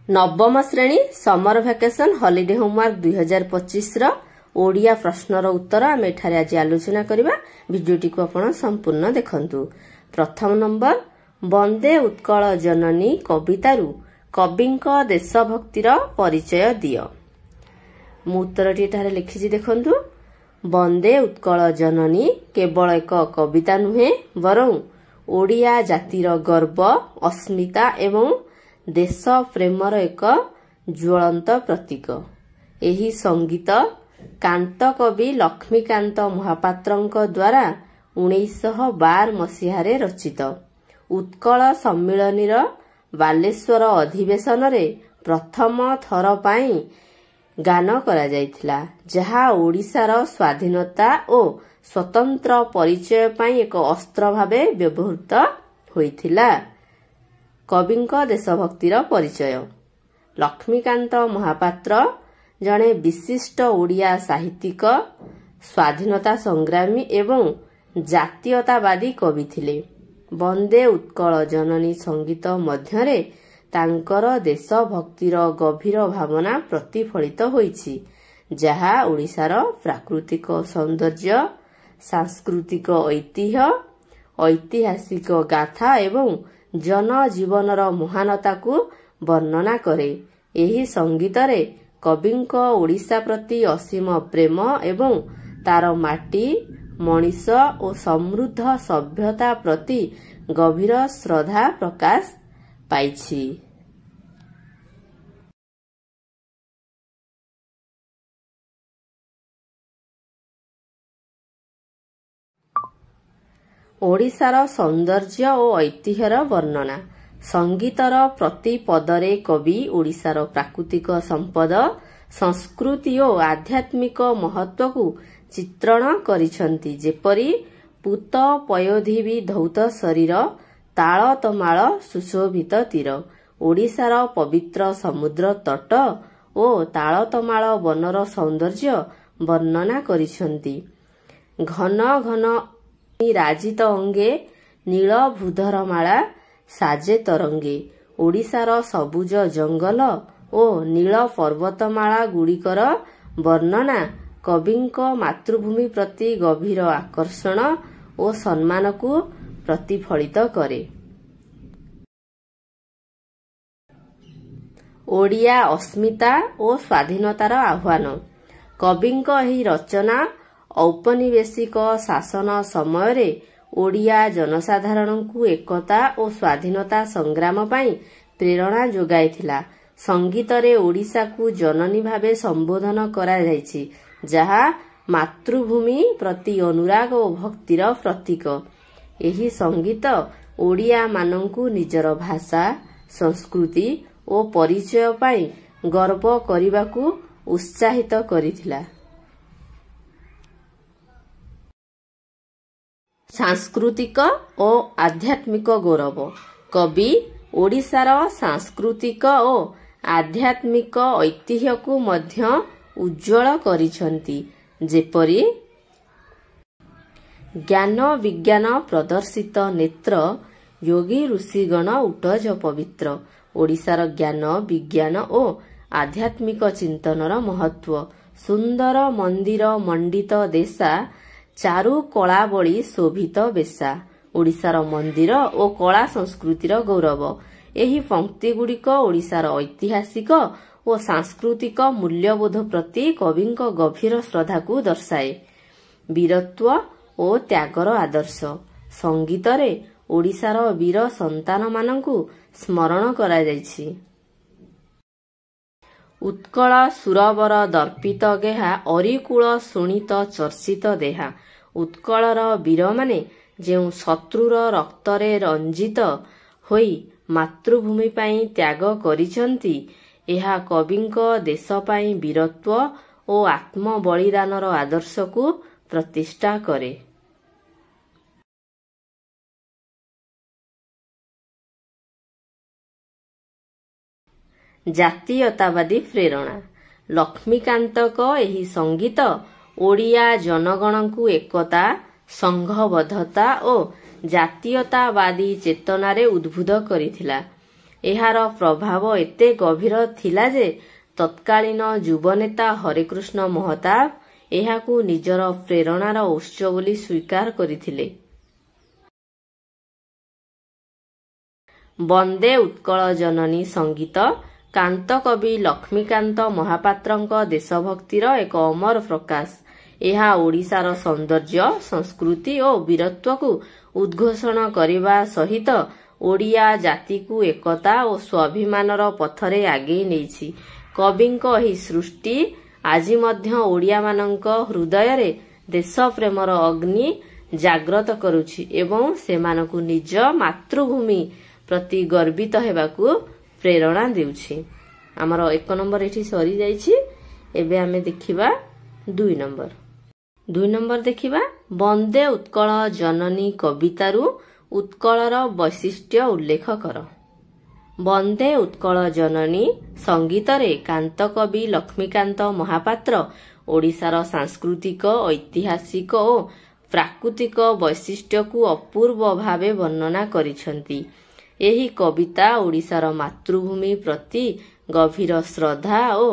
नवम श्रेणी summer vacation holiday homework 2025 Odia प्रश्नर उत्तर आम एठारे आज आलोचना करबा। भिडियोटी को आपण संपूर्ण देखंतु। प्रथम नंबर वंदे उत्कल जननी कवितारू कविंक देशभक्तिर परिचय दियो। मु उत्तरटी एठारे लिखिछि देखंतु। वंदे उत्कल जननी केवल एक कविता नुहे बरं ओडिया जातिर गर्व अस्मिता एवं देश प्रेमर एक ज्वलंत प्रतीक। एही संगीत कांत कवि लक्ष्मीकांत महापात्रंक द्वारा 1912 मसीहारे रचित। उत्कल सम्मिलनीर बालेश्वर अधिवेशन रे प्रथम थर पाई गान करा जायथिला, जहा ओडिशार स्वाधीनता और स्वतंत्र परिचय पाई एक अस्त्र भावे व्यवहृत होइथिला। कविंक देशभक्तिर परिचय। लक्ष्मीकांत महापात्र जड़े विशिष्ट ओडिया साहित्यिक, स्वाधीनता संग्रामी एवं जातीयतावादी कवि थिले। वंदे उत्कल जननी संगीत मध्यरे तांकर देशभक्तिर गभीर भावना प्रतिफलित होइछि, जहा ओडिशार प्राकृतिक सौंदर्य, सांस्कृतिक ऐतिह्य, ऐतिहासिक गाथा एवं जनजीवनर महानता को वर्णना करे। एही संगीतरे कविंक ओडिशा प्रति असीम प्रेम एवं तार माटी मनीष और समृद्ध सभ्यता प्रति गभीर श्रद्धा प्रकाश पाइछि। ओडिशार सौंदर्य और ऐतिह्यर वर्णना। संगीतर प्रति पदरे कवि ओडिशार प्राकृतिक संपद, संस्कृति और आध्यात्मिक महत्व को चित्रण करिसंती, जेपरी पूत पयोधिबी धौत शरीर, ताल तमाल सुशोभित तीर। ओडिशार पवित्र समुद्र तट और ताल तमाल वनर सौंदर्य वर्णना करिसंती। घन घन राजित अंगे नील भूधरमाला साजे तरंगे। ओडिशार सबुज जंगल और नील पर्वतमाला गुड़िकर वर्णना कविंक मातृभूमि प्रति गभीर आकर्षण और सम्मान को प्रतिफलित करे। ओडिया अस्मिता और स्वाधीनतार आह्वान। कविंक एही रचना औपनिवेशिक शासन समय रे ओडिया जनसाधारण को एकता और स्वाधीनता संग्राम पाई प्रेरणा जोगाइथिला। संगीत रे ओडिशा को जननी भावे संबोधन करा जायछि, जहा मातृभूमि प्रति अनुराग और भक्तिर प्रतीक। एही संगीत ओडिया माननकु निजर भाषा, संस्कृति और परिचय पाई गर्व करिबाकू उत्साहित करिथिला। सांस्कृतिक और आध्यात्मिक गौरव। कवि ओडिशार सांस्कृतिक और आध्यात्मिक ऐतिह्य को मध्य उज्जवल करिसंती, जेपरी ज्ञान विज्ञान प्रदर्शित नेत्र, योगी ऋषिगण उटज पवित्र। ओडिशार ज्ञान विज्ञान और आध्यात्मिक चिंतनर महत्व। सुंदर मंदिर मंडित देशा, चारु कलाबली शोभित बेशा। ओडिशार मंदिर और कला संस्कृतिर गौरव। एही पंक्ति गुड़िक ओडिशार ऐतिहासिक और सांस्कृतिक मूल्यबोध प्रति कविंक गभीर श्रद्धा को दर्शाए। वीरत्व और त्यागर आदर्श। संगीतरे ओडिशार वीर संतान मानकु स्मरण करा जायछि। उत्कल सुरवर दर्पित गेहा, अरिकुल सुनित चर्चित देहा। उत्कलर वीर माने जेउ शत्रुर रक्तरे रंजित होई मातृभूमि पाई त्याग करिसंती, एहा कविंक देश पाई वीरत्व और आत्म बलिदानर आदर्श को प्रतिष्ठा करे। जातीयतावादी प्रेरणा। लक्ष्मीकांतक एही संगीत ओडिया जनगण को एकता, संघबद्धता और जातीयतावादी चेतनारे उद्बुद्ध करिथिला। ଏହାର ପ୍ରଭାବ ଏତେ ଗଭୀର ଥିଲା ଯେ ତତ୍କାଳୀନ ଯୁବନେତା ହରେକୃଷ୍ଣ ମହତାବ ଏହାକୁ ନିଜର ପ୍ରେରଣାର ଉତ୍ସ ବୋଲି ସ୍ୱୀକାର କରିଥିଲେ। ବନ୍ଦେ ଉତ୍କଳ ଜନନୀ ସଙ୍ଗୀତ କାନ୍ତକବି ଲକ୍ଷ୍ମୀକାନ୍ତ ମହାପାତ୍ରଙ୍କ ଦେଶଭକ୍ତିର ଏକ ଅମର ପ୍ରକାଶ। ଏହା ଓଡ଼ିଶାର ସୌନ୍ଦର୍ଯ୍ୟ, ସଂସ୍କୃତି ଓ ବୀରତ୍ୱକୁ ଉଦ୍ଘୋଷଣ କରିବା ସହିତ ଓଡ଼ିଆ ଜାତିକୁ ଏକତା ଓ ସ୍ୱାଭିମାନର ପଥରେ ଆଗେଇ ନେଇଛି। କବିଙ୍କ ଏହି ସୃଷ୍ଟି ଆଜି ମଧ୍ୟ ଓଡ଼ିଆମାନଙ୍କ ହୃଦୟରେ ଦେଶପ୍ରେମର ଅଗ୍ନି ଜାଗ୍ରତ କରୁଛି ଏବଂ ସେମାନଙ୍କୁ ନିଜ ମାତୃଭୂମି ପ୍ରତି ଗର୍ବିତ ହେବାକୁ ପ୍ରେରଣା ଦେଉଛି। ଆମର 1 ନମ୍ବର ଏଠି ସରିଯାଇଛି। ଏବେ ଆମେ ଦେଖିବା 2 ନମ୍ବର। 2 ନମ୍ବର ଦେଖିବା ବନ୍ଦେ ଉତ୍କଳ ଜନନୀ କବିତାରୁ ଉତ୍କଳର ବୈଶିଷ୍ଟ୍ୟ ଉଲ୍ଲେଖ କର। ବନ୍ଦେ ଉତ୍କଳ ଜନନୀ ସଙ୍ଗୀତରେ କାନ୍ତକବି ଲକ୍ଷ୍ମୀକାନ୍ତ ମହାପାତ୍ର ଓଡ଼ିଶାର ସାଂସ୍କୃତିକ, ଐତିହାସିକ ଓ ପ୍ରାକୃତିକ ବୈଶିଷ୍ଟ୍ୟକୁ ଅପୂର୍ବ ଭାବେ ବର୍ଣ୍ଣନା କରିଛନ୍ତି। ଏହି କବିତା ଓଡ଼ିଶାର ମାତୃଭୂମି ପ୍ରତି ଗଭୀର ଶ୍ରଦ୍ଧା ଓ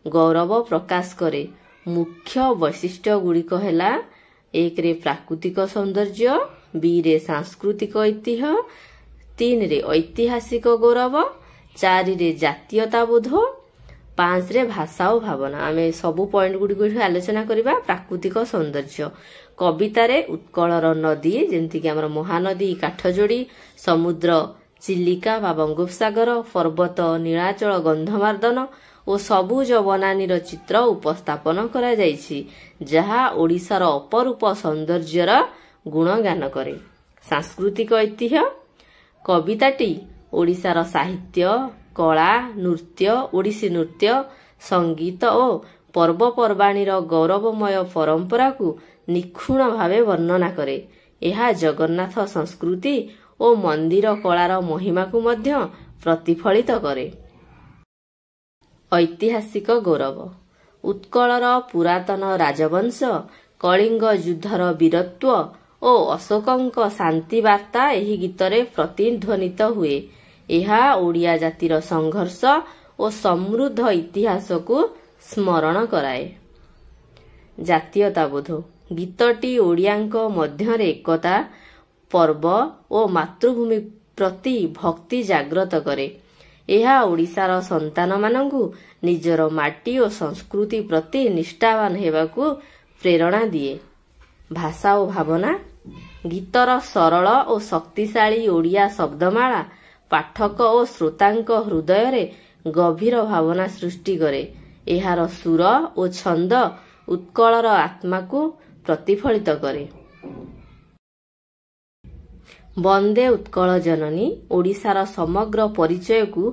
ଗୌରବ ପ୍ରକାଶ କରେ। ମୁଖ୍ୟ ବୈଶିଷ୍ଟ୍ୟଗୁଡ଼ିକ ହେଲା 1ରେ ପ୍ରାକୃତିକ ସୌନ୍ଦର୍ଯ୍ୟ, 2ରେ ସାଂସ୍କୃତିକ ଐତିହ୍ୟ, 3ରେ ଐତିହାସିକ ଗୌରବ, 4ରେ ଜାତୀୟତାବୋଧ, 5ରେ ଭାଷା ଓ ଭାବନା। ଆମେ ସବୁ ପଏଣ୍ଟ ଗୁଡ଼ିକୁ ଏଠି ଆଲୋଚନା କରିବା। ପ୍ରାକୃତିକ ସୌନ୍ଦର୍ଯ୍ୟ କବିତାରେ ଉତ୍କଳର ନଦୀ ଯେମିତିକି ଆମର ମହାନଦୀ କାଠଯୋଡ଼ି, ସମୁଦ୍ର ଚିଲିକା ବା ବଙ୍ଗୋପସାଗର, ପର୍ବତ ନୀଳାଚଳ ଗନ୍ଧମାର୍ଦ୍ଦନ ଓ ସବୁଜ ବନାନୀର ଚିତ୍ର ଉପସ୍ଥାପନ କରାଯାଇଛି, ଯାହା ଓଡ଼ିଶାର ଅପରୂପ ସୌନ୍ଦର୍ଯ୍ୟର ଗୁଣଗାନ କରେ। ସାଂସ୍କୃତିକ ଐତିହ୍ୟ କବିତାଟି ଓଡ଼ିଶାର ସାହିତ୍ୟ, କଳା, ନୃତ୍ୟ, ଓଡ଼ିଶୀ ନୃତ୍ୟ, ସଙ୍ଗୀତ ଓ ପର୍ବପର୍ବାଣୀର ଗୌରବମୟ ପରମ୍ପରାକୁ ନିଖୁଣ ଭାବେ ବର୍ଣ୍ଣନା କରେ। ଏହା ଜଗନ୍ନାଥ ସଂସ୍କୃତି ଓ ମନ୍ଦିର କଳାର ମହିମାକୁ ମଧ୍ୟ ପ୍ରତିଫଳିତ କରେ। ଐତିହାସିକ ଗୌରବ ଉତ୍କଳର ପୁରାତନ ରାଜବଂଶ, କଳିଙ୍ଗ ଯୁଦ୍ଧର ବୀରତ୍ୱ ଓ ଅଶୋକଙ୍କ ଶାନ୍ତି ବାର୍ତ୍ତା ଏହି ଗୀତରେ ପ୍ରତିଧ୍ୱନିତ ହୁଏ। ଏହା ଓଡ଼ିଆ ଜାତିର ସଂଘର୍ଷ ଓ ସମୃଦ୍ଧ ଇତିହାସକୁ ସ୍ମରଣ କରାଏ। ଜାତୀୟତାବୋଧ ଗୀତଟି ଓଡ଼ିଆଙ୍କ ମଧ୍ୟରେ ଏକତା, ପର୍ବ ଓ ମାତୃଭୂମି ପ୍ରତି ଭକ୍ତି ଜାଗ୍ରତ କରେ। ଏହା ଓଡ଼ିଶାର ସନ୍ତାନମାନଙ୍କୁ ନିଜର ମାଟି ଓ ସଂସ୍କୃତି ପ୍ରତି ନିଷ୍ଠାବାନ ହେବାକୁ ପ୍ରେରଣା ଦିଏ। ଭାଷା ଓ ଭାବନା ଗୀତର ସରଳ ଓ ଶକ୍ତିଶାଳୀ ଓଡ଼ିଆ ଶବ୍ଦମାଳା ପାଠକ ଓ ଶ୍ରୋତାଙ୍କ ହୃଦୟରେ ଗଭୀର ଭାବନା ସୃଷ୍ଟି କରେ। ଏହାର ସୁର ଓ ଛନ୍ଦ ଉତ୍କଳର ଆତ୍ମାକୁ ପ୍ରତିଫଳିତ କରେ। ବନ୍ଦେ ଉତ୍କଳ ଜନନୀ ଓଡ଼ିଶାର ସମଗ୍ର ପରିଚୟକୁ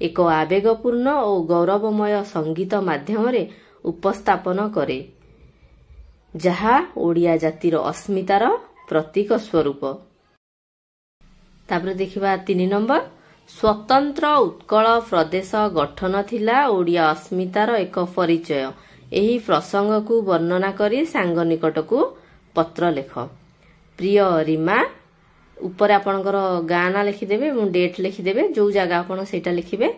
ଏକ ଆବେଗପୂର୍ଣ୍ଣ ଓ ଗୌରବମୟ ସଙ୍ଗୀତ ମାଧ୍ୟମରେ ଉପସ୍ଥାପନ କରେ, ଯାହା ଓଡ଼ିଆ ଜାତିର ଅସ୍ମିତାର ପ୍ରତୀକ ସ୍ୱରୂପ। ତାପରେ ଦେଖିବା 3 ନମ୍ବର ସ୍ୱତନ୍ତ୍ର ଉତ୍କଳ ପ୍ରଦେଶ ଗଠନ ଥିଲା ଓଡ଼ିଆ ଅସ୍ମିତାର ଏକ ପରିଚୟ। ଏହି ପ୍ରସଙ୍ଗକୁ ବର୍ଣ୍ଣନା କରି ସାଙ୍ଗ ନିକଟକୁ ପତ୍ର ଲେଖ। ପ୍ରିୟ ରୀମା, ଉପରେ ଆପଣଙ୍କର ଗାଁ ନାଁ ଲେଖିଦେବେ ଏବଂ ଡେଟ୍ ଲେଖିଦେବେ। ଯେଉଁ ଜାଗା ଆପଣ ସେଇଟା ଲେଖିବେ।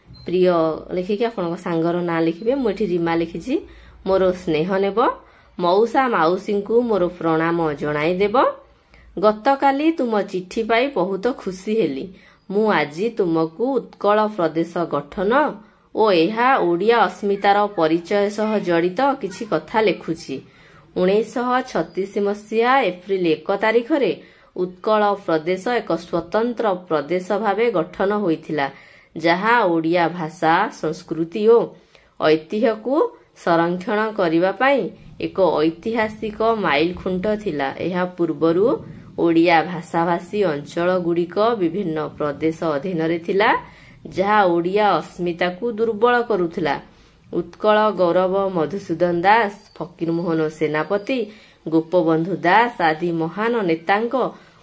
ପ୍ରିୟ ଲେଖିକି ଆପଣଙ୍କ ସାଙ୍ଗର ନାଁ ଲେଖିବେ। ମୁଁ ଏଠି ରୀମା ଲେଖିଛି। ମୋର ସ୍ନେହ ନେବ। ମଉସା ମାଉସୀଙ୍କୁ ମୋର ପ୍ରଣାମ ଜଣାଇଦେବ। ଗତକାଲି ତୁମ ଚିଠି ପାଇ ବହୁତ ଖୁସି ହେଲି। ମୁଁ ଆଜି ତୁମକୁ ଉତ୍କଳ ପ୍ରଦେଶ ଗଠନ ଓ ଏହା ଓଡ଼ିଆ ଅସ୍ମିତାର ପରିଚୟ ସହ ଜଡ଼ିତ କିଛି କଥା ଲେଖୁଛି। 1936 ମସିହା ଏପ୍ରିଲ 1 ତାରିଖରେ ଉତ୍କଳ ପ୍ରଦେଶ ଏକ ସ୍ୱତନ୍ତ୍ର ପ୍ରଦେଶ ଭାବେ ଗଠନ ହୋଇଥିଲା, ଯାହା ଓଡ଼ିଆ ଭାଷା, ସଂସ୍କୃତି ଓ ଐତିହ୍ୟକୁ ସଂରକ୍ଷଣ କରିବା ପାଇଁ ଏକ ଐତିହାସିକ ମାଇଲଖୁଣ୍ଟ ଥିଲା। ଏହା ପୂର୍ବରୁ ଓଡ଼ିଆ ଭାଷାଭାଷୀ ଅଞ୍ଚଳଗୁଡ଼ିକ ବିଭିନ୍ନ ପ୍ରଦେଶ ଅଧୀନରେ ଥିଲା, ଯାହା ଓଡ଼ିଆ ଅସ୍ମିତାକୁ ଦୁର୍ବଳ କରୁଥିଲା। ଉତ୍କଳ ଗୌରବ ମଧୁସୂଦନ ଦାସ, ଫକୀରମୋହନ ସେନାପତି, ଗୋପବନ୍ଧୁ ଦାସ ଆଦି ମହାନ ନେତାଙ୍କ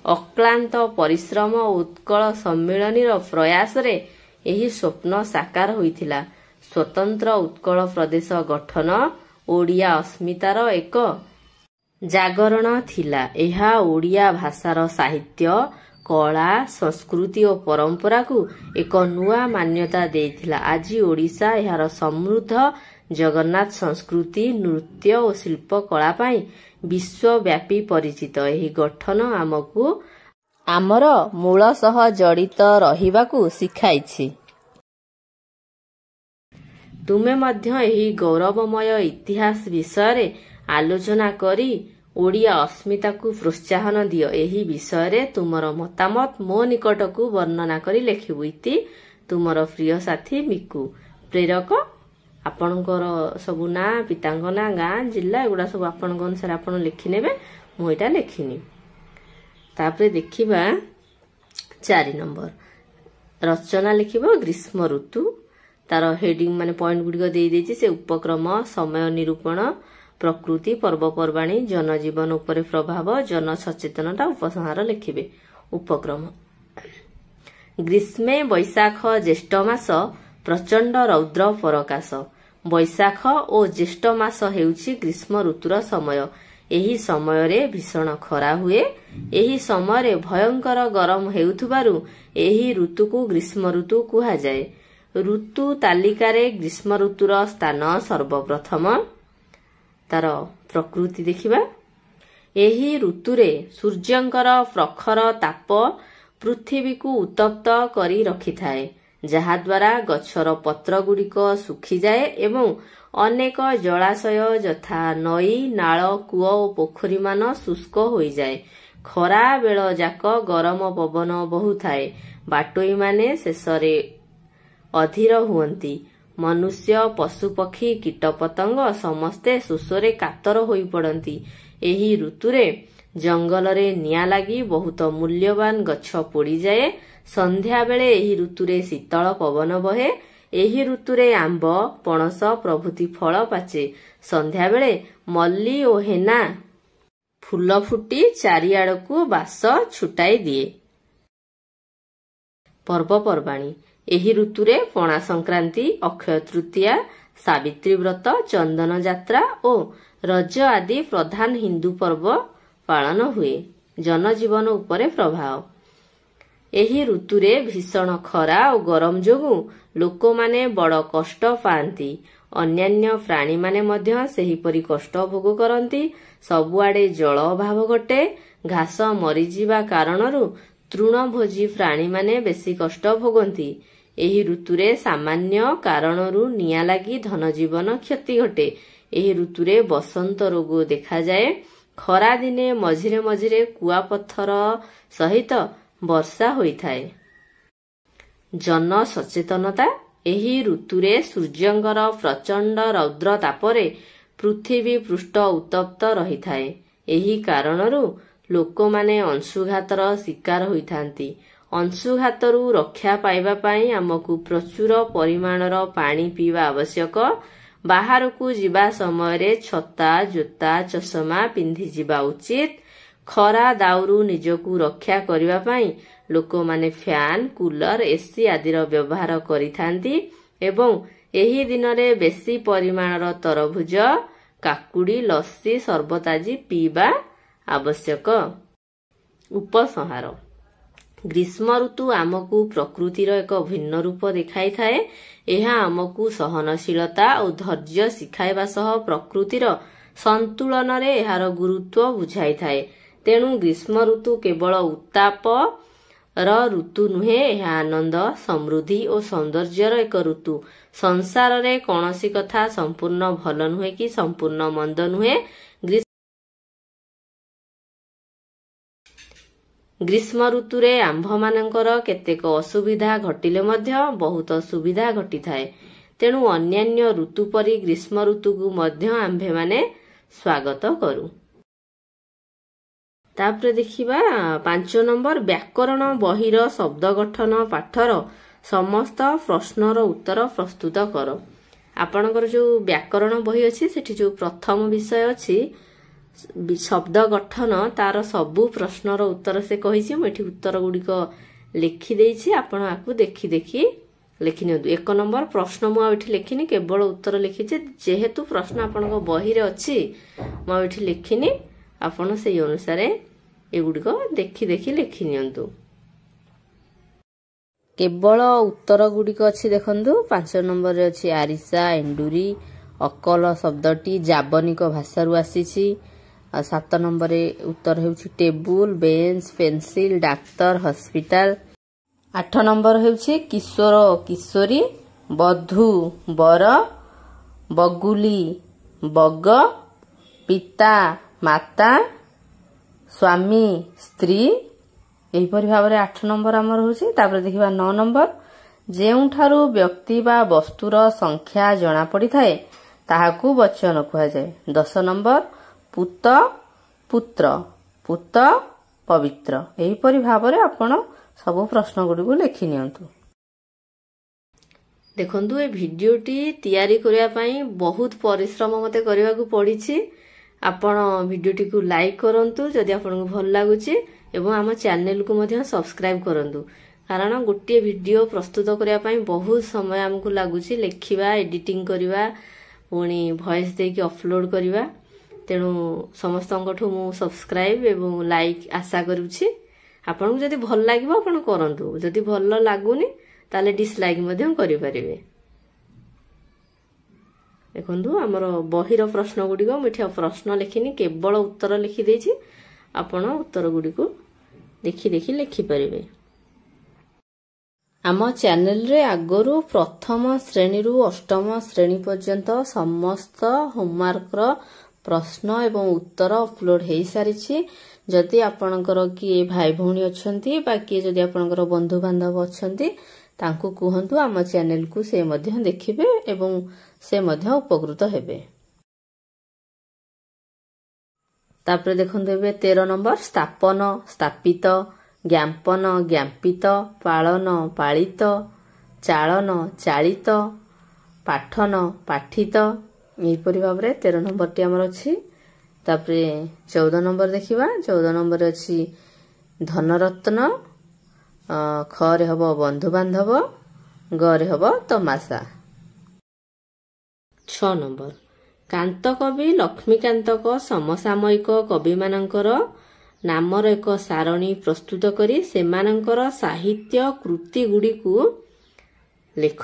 ଅକ୍ଳାନ୍ତ ପରିଶ୍ରମ ଓ ଉତ୍କଳ ସମ୍ମିଳନୀର ପ୍ରୟାସରେ ଏହି ସ୍ୱପ୍ନ ସାକାର ହୋଇଥିଲା। ସ୍ୱତନ୍ତ୍ର ଉତ୍କଳ ପ୍ରଦେଶ ଗଠନ ଓଡ଼ିଆ ଅସ୍ମିତାର ଏକ ଜାଗରଣ ଥିଲା। ଏହା ଓଡ଼ିଆ ଭାଷାର ସାହିତ୍ୟ, କଳା, ସଂସ୍କୃତି ଓ ପରମ୍ପରାକୁ ଏକ ନୂଆ ମାନ୍ୟତା ଦେଇଥିଲା। ଆଜି ଓଡ଼ିଶା ଏହାର ସମୃଦ୍ଧ ଜଗନ୍ନାଥ ସଂସ୍କୃତି, ନୃତ୍ୟ ଓ ଶିଳ୍ପ କଳା ପାଇଁ ବିଶ୍ୱବ୍ୟାପୀ ପରିଚିତ। ଏହି ଗଠନ ଆମକୁ ଆମର ମୂଳ ସହ ଜଡ଼ିତ ରହିବାକୁ ଶିଖାଇଛି। ତୁମେ ମଧ୍ୟ ଏହି ଗୌରବମୟ ଇତିହାସ ବିଷୟରେ ଆଲୋଚନା କରି ଓଡ଼ିଆ ଅସ୍ମିତାକୁ ପ୍ରୋତ୍ସାହନ ଦିଅ। ଏହି ବିଷୟରେ ତୁମର ମତାମତ ମୋ ନିକଟକୁ ବର୍ଣ୍ଣନା କରି ଲେଖିବୁ। ଇତି ତୁମର ପ୍ରିୟ ସାଥୀ ମିକୁ। ପ୍ରେରକ ଆପଣଙ୍କର ସବୁ ନାଁ, ପିତାଙ୍କ ନାଁ, ଗାଁ, ଜିଲ୍ଲା ଏଗୁଡ଼ା ସବୁ ଆପଣଙ୍କ ଅନୁସାରେ ଆପଣ ଲେଖିନେବେ। ମୁଁ ଏଇଟା ଲେଖିନି। ତାପରେ ଦେଖିବା 4 ନମ୍ବର ରଚନା ଲେଖିବ ଗ୍ରୀଷ୍ମ ଋତୁ। ତାର ହେଡିଂ ମାନେ ପଏଣ୍ଟ ଗୁଡ଼ିକ ଦେଇଦେଇଛି। ସେ ଉପକ୍ରମ, ସମୟ ନିରୂପଣ, ପ୍ରକୃତି, ପର୍ବପର୍ବାଣୀ, ଜନଜୀବନ ଉପରେ ପ୍ରଭାବ, ଜନସଚେତନତା, ଉପସଂହାର ଲେଖିବେ। ଉପକ୍ରମ ଗ୍ରୀଷ୍ମେ ବୈଶାଖ ଜ୍ୟେଷ୍ଠ ମାସ ପ୍ରଚଣ୍ଡ ରୌଦ୍ର ପରକାଶ। ବୈଶାଖ ଓ ଜ୍ୟେଷ୍ଠ ମାସ ହେଉଛି ଗ୍ରୀଷ୍ମ ଋତୁର ସମୟ। ଏହି ସମୟରେ ଭୀଷଣ ଖରା ହୁଏ। ଏହି ସମୟରେ ଭୟଙ୍କର ଗରମ ହେଉଥିବାରୁ ଏହି ଋତୁକୁ ଗ୍ରୀଷ୍ମ ଋତୁ କୁହାଯାଏ। ଋତୁ ତାଲିକାରେ ଗ୍ରୀଷ୍ମ ଋତୁର ସ୍ଥାନ ସର୍ବପ୍ରଥମ। ତାର ପ୍ରକୃତି ଦେଖିବା। ଏହି ଋତୁରେ ସୂର୍ଯ୍ୟଙ୍କର ପ୍ରଖର ତାପ ପୃଥିବୀକୁ ଉତ୍ତପ୍ତ କରି ରଖିଥାଏ, ଯାହାଦ୍ୱାରା ଗଛର ପତ୍ରଗୁଡ଼ିକ ଶୁଖିଯାଏ ଏବଂ ଅନେକ ଜଳାଶୟ ଯଥା ନଈ, ନାଳ, କୂଅ ଓ ପୋଖରୀମାନ ଶୁଷ୍କ ହୋଇଯାଏ। ଖରା ବେଳ ଯାକ ଗରମ ପବନ ବହୁଥାଏ। ବାଟୋଇମାନେ ଶେଷରେ ଅଧୀର ହୁଅନ୍ତି। ମନୁଷ୍ୟ, ପଶୁପକ୍ଷୀ, କୀଟପତଙ୍ଗ ସମସ୍ତେ ଶୋଷରେ କାତର ହୋଇପଡ଼ନ୍ତି। ଏହି ଋତୁରେ ଜଙ୍ଗଲରେ ନିଆଁ ଲାଗି ବହୁତ ମୂଲ୍ୟବାନ ଗଛ ପୋଡ଼ିଯାଏ। ସନ୍ଧ୍ୟାବେଳେ ଏହି ଋତୁରେ ଶୀତଳ ପବନ ବହେ। ଏହି ଋତୁରେ ଆମ୍ବ, ପଣସ ପ୍ରଭୃତି ଫଳ ପାଚେ। ସନ୍ଧ୍ୟାବେଳେ ମଲ୍ଲି ଓ ହେନା ଫୁଲ ଫୁଟି ଚାରିଆଡ଼କୁ ବାସ ଛୁଟାଇ ଦିଏ। ପର୍ବପର୍ବାଣୀ ଏହି ଋତୁରେ ପଣା ସଂକ୍ରାନ୍ତି, ଅକ୍ଷୟ ତୃତୀୟା, ସାବିତ୍ରୀ ବ୍ରତ, ଚନ୍ଦନ ଯାତ୍ରା ଓ ରଜ ଆଦି ପ୍ରଧାନ ହିନ୍ଦୁ ପର୍ବ ପାଳନ ହୁଏ। ଜନଜୀବନ ଉପରେ ପ୍ରଭାବ ଏହି ଋତୁରେ ଭୀଷଣ ଖରା ଓ ଗରମ ଯୋଗୁଁ ଲୋକମାନେ ବଡ଼ କଷ୍ଟ ପାଆନ୍ତି। ଅନ୍ୟାନ୍ୟ ପ୍ରାଣୀମାନେ ମଧ୍ୟ ସେହିପରି କଷ୍ଟ ଭୋଗ କରନ୍ତି। ସବୁଆଡ଼େ ଜଳ ଅଭାବ ଘଟେ। ଘାସ ମରିଯିବା କାରଣରୁ ତୃଣଭୋଜୀ ପ୍ରାଣୀମାନେ ବେଶୀ କଷ୍ଟ ଭୋଗନ୍ତି। ଏହି ଋତୁରେ ସାମାନ୍ୟ କାରଣରୁ ନିଆଁ ଲାଗି ଧନଜୀବନ କ୍ଷତି ଘଟେ। ଏହି ଋତୁରେ ବସନ୍ତ ରୋଗ ଦେଖାଯାଏ। ଖରାଦିନେ ମଝିରେ ମଝିରେ କୁଆପଥର ସହିତ ବର୍ଷା ହୋଇଥାଏ। ଜନସଚେତନତା ଏହି ଋତୁରେ ସୂର୍ଯ୍ୟଙ୍କର ପ୍ରଚଣ୍ଡ ରୌଦ୍ର ତାପରେ ପୃଥିବୀ ପୃଷ୍ଠ ଉତ୍ତପ୍ତ ରହିଥାଏ। ଏହି କାରଣରୁ ଲୋକମାନେ ଅଂଶୁଘାତର ଶିକାର ହୋଇଥାନ୍ତି। ଅଂଶୁଘାତରୁ ରକ୍ଷା ପାଇବା ପାଇଁ ଆମକୁ ପ୍ରଚୁର ପରିମାଣର ପାଣି ପିଇବା ଆବଶ୍ୟକ। ବାହାରକୁ ଯିବା ସମୟରେ ଛତା, ଜୋତା, ଚଷମା ପିନ୍ଧି ଯିବା ଉଚିତ। ଖରା ଦାଉରୁ ନିଜକୁ ରକ୍ଷା କରିବା ପାଇଁ ଲୋକମାନେ ଫ୍ୟାନ୍, କୁଲର, ଏସି ଆଦିର ବ୍ୟବହାର କରିଥାନ୍ତି ଏବଂ ଏହି ଦିନରେ ବେଶୀ ପରିମାଣର ତରଭୁଜ, କାକୁଡ଼ି, ଲସି, ସର୍ବତ ଆଦି ପିଇବା ଆବଶ୍ୟକ। ଉପସଂହାର ଗ୍ରୀଷ୍ମ ଋତୁ ଆମକୁ ପ୍ରକୃତିର ଏକ ଭିନ୍ନ ରୂପ ଦେଖାଇଥାଏ। ଏହା ଆମକୁ ସହନଶୀଳତା ଓ ଧୈର୍ଯ୍ୟ ଶିଖାଇବା ସହ ପ୍ରକୃତିର ସନ୍ତୁଳନରେ ଏହାର ଗୁରୁତ୍ୱ ବୁଝାଇଥାଏ। ତେଣୁ ଗ୍ରୀଷ୍ମ ଋତୁ କେବଳ ଉତ୍ତାପର ଋତୁ ନୁହେଁ, ଏହା ଆନନ୍ଦ, ସମୃଦ୍ଧି ଓ ସୌନ୍ଦର୍ଯ୍ୟର ଏକ ଋତୁ। ସଂସାରରେ କୌଣସି କଥା ସମ୍ପୂର୍ଣ୍ଣ ଭଲ ନୁହେଁ କି ସମ୍ପୂର୍ଣ୍ଣ ମନ୍ଦ ନୁହେଁ। ଗ୍ରୀଷ୍ମ ଋତୁରେ ଆମ୍ଭମାନଙ୍କର କେତେକ ଅସୁବିଧା ଘଟିଲେ ମଧ୍ୟ ବହୁତ ସୁବିଧା ଘଟିଥାଏ। ତେଣୁ ଅନ୍ୟାନ୍ୟ ଋତୁ ପରି ଗ୍ରୀଷ୍ମ ଋତୁକୁ ମଧ୍ୟ ଆମ୍ଭେମାନେ ସ୍ୱାଗତ କରୁ। ତାପରେ ଦେଖିବା 5 ନମ୍ବର ବ୍ୟାକରଣ ବହିର ଶବ୍ଦ ଗଠନ ପାଠର ସମସ୍ତ ପ୍ରଶ୍ନର ଉତ୍ତର ପ୍ରସ୍ତୁତ କର। ଆପଣଙ୍କର ଯେଉଁ ବ୍ୟାକରଣ ବହି ଅଛି ସେଠି ଯେଉଁ ପ୍ରଥମ ବିଷୟ ଅଛି ଶବ୍ଦ ଗଠନ, ତାର ସବୁ ପ୍ରଶ୍ନର ଉତ୍ତର ସେ କହିଛି। ମୁଁ ଏଠି ଉତ୍ତର ଗୁଡ଼ିକ ଲେଖିଦେଇଛି, ଆପଣ ଆକୁ ଦେଖି ଦେଖି ଲେଖିନିଅନ୍ତୁ। 1 ନମ୍ବର ପ୍ରଶ୍ନ ମୁଁ ଆଉ ଏଠି ଲେଖିନି, କେବଳ ଉତ୍ତର ଲେଖିଛି। ଯେହେତୁ ପ୍ରଶ୍ନ ଆପଣଙ୍କ ବହିରେ ଅଛି ମୁଁ ଆଉ ଏଠି ଲେଖିନି, ଆପଣ ସେଇ ଅନୁସାରେ ଏଗୁଡ଼ିକ ଦେଖି ଦେଖି ଲେଖିନିଅନ୍ତୁ। केवल उत्तर गुड़िक अच्छी देखंतु 5 नंबर रे अच्छी आरिसा एंडुरी अकल शब्दटी जाबनिक भाषारू आसीछि। 7 नंबर रे उत्तर हेउछि table bench pencil doctor hospital. 8 number हेउछि किशोर किशोरी बधू बर बगुली बग पिता माता स्वामी स्त्री। एहीपरि भाव में 8 नंबर आमर होछि। तापर देखिबा 9 नंबर जेउठारू व्यक्ति बा वस्तुर संख्या जना पड़ी थाए ताहाकू वचन कुहा जाए। 10 नंबर पुत पुत्र पुत पवित्र। एहीपरि भाव में आपण सब प्रश्न गुडी को लिखि नियंतु। देखंतु ए भिडियोटी तैयारी करिया पई बहुत परिश्रम मते करिवा को पड़िछि। आपण भिडियोटी को लाइक करंतु जदि आपन को भल लागुछि एवं आम चैनल को मध्य सब्सक्राइब करंतु कारण गोटे वीडियो प्रस्तुत करिया पई बहुत समय हमकु लागुछि लेखिबा एडिटिंग करिबा पुणी वॉइस देकी अपलोड करिबा। तेणु समस्तंकठू मु सब्सक्राइब एवं लाइक आशा करूछि। आपन को जदि भल लागिबो आपन करंतु जदि भल लागुनी ताले डिसलाइक मध्य करि परिबे। देखंतु हमर बहिर प्रश्न गुडी को मिठा प्रश्न लिखिनी केवल उत्तर लिखि देछि। आपण उत्तर गुडी को देखि देखि लिखि परिबे। आम चैनल रे आगरू प्रथम श्रेणी रु अष्टम श्रेणी पर्यंत समस्त होमवर्क रो प्रश्न एवं उत्तर अपलोड हेई सारिछि। जदि आपणकर किए भाई भौणी अछंती बा किए जदि आपणकर बंधु बांधव अछंती तांकु कुहंतु आम चैनल को से मध्य देखिबे एवं से मध्य उपकृत हेबे। तापर देखंतु एबे 13 नंबर स्थापन स्थापित ज्ञापन ज्ञापित पालन पालित चालन चालित पाठन पाठित। एहीपरि भाव में 13 नंबर टी हमर अछि। तापर 14 नंबर देखिबा। 14 नंबर अछि धनरत्न ख रे हबो बंधु बांधव ग रे हबो तमाशा। 6 नंबर कांत कवि लक्ष्मीकांतक समसामयिक कवि मानकर नामर एक सारणी प्रस्तुत करी सेमानकर साहित्य कृति गुडी को लेख।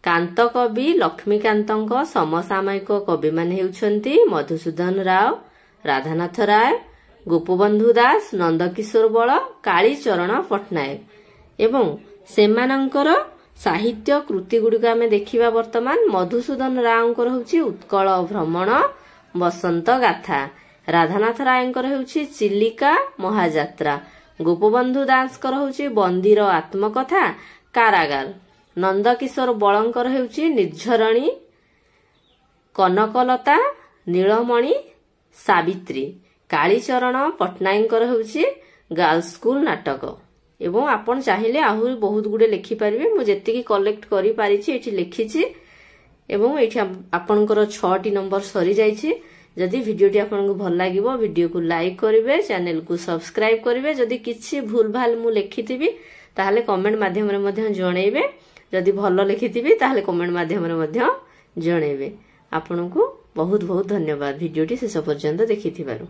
कांत कवि लक्ष्मीकांतक समसामयिक कवि माने हेउछंती मधुसूदन राव राधानाथ राय गोपबंधु दास नंदकिशोर बळ कालीचरण पट्टनायक एवं सेमानकर साहित्य कृति गुडी को आमे देखिबा। वर्तमान मधुसूदन रावंकर होउची उत्कल भ्रमण बसंत गाथा राधानाथ रायंकर होउची चिलिका महायात्रा गोपबंधु दासकर होउची बंदीर आत्मकथा कारागार नंदकिशोर बळंकर होउची निर्झरणी कनकलता नीलमणि सावित्री कालीचरण पट्टनायकर होउची गर्ल्स स्कूल नाटक। एवं आपण चाहिले आहुरी बहुत गुडे लिखि परिबे। मु जेतिकी कलेक्ट करि पारिछि एठी लिखिछि एवं एठी आपनकर 6टी नंबर सरी जाइछि। जदि वीडियोटी आपनको भल लागिबो वीडियो को लाइक करिवे चैनल को सब्सक्राइब करिवे। जदि किछि भूल भाल मु लिखिथिबी ताहाले कमेंट माध्यम रे मध्य जणैबे। जदि भल लिखिथिबी ताहाले कमेंट माध्यम रे मध्य जणैबे। आपनको बहुत बहुत धन्यवाद वीडियोटी शेष पर्यंत देखिथिबारु।